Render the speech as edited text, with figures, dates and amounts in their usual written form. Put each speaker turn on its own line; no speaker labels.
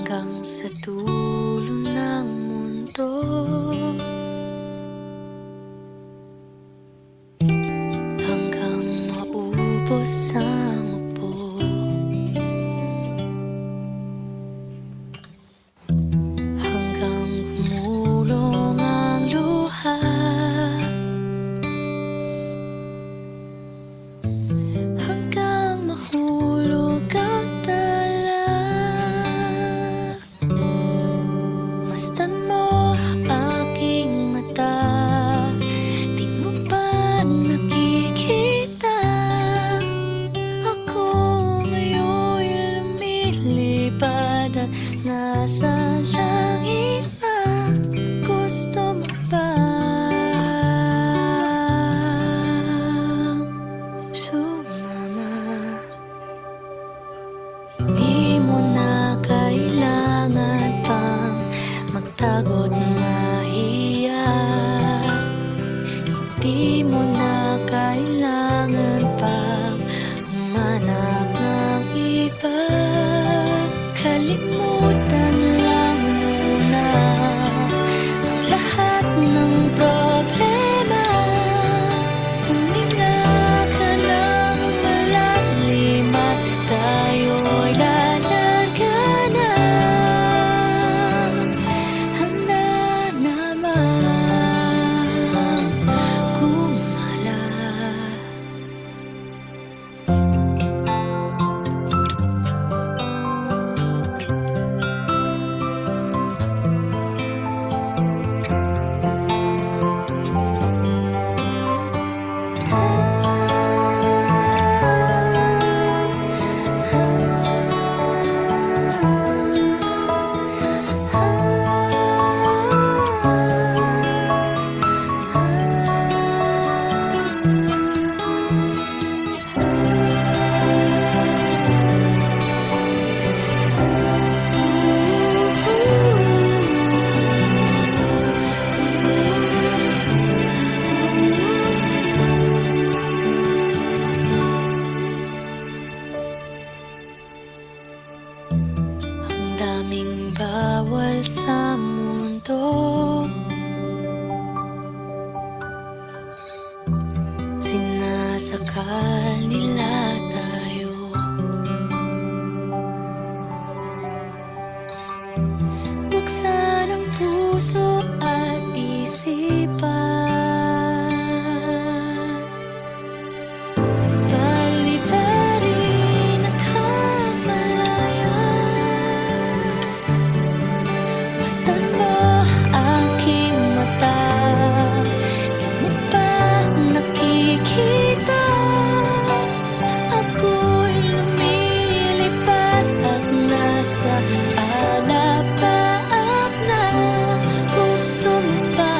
hanggang sa dulo ng mundo, hanggang maubos ang upo, hanggang gumulong ang luha, hanggang mahulog ang tala. Masdan mo aking mata, di mo ba nakikita? Ako ngayon'y lumilipad at nasa langit na. Gusto mo bang sumama? Di mo na kailangan pang magtago't mahiya. Di mo na kailangan pang humanap ng iba. Kalimutan lang muna ang lahat ng problema. Huminga ka ng malalim at tayo'y lalarga na. Handa na bang gumala? Ang daming bawal sa mundo, sinasakal nila tayo. Buksan ang puso at isipan, paliparin ang kamalayan. Masdan mo aking mata, di mo ba nakikita? Ako'y lumilipad at nasa alapaap na. Gusto mo ba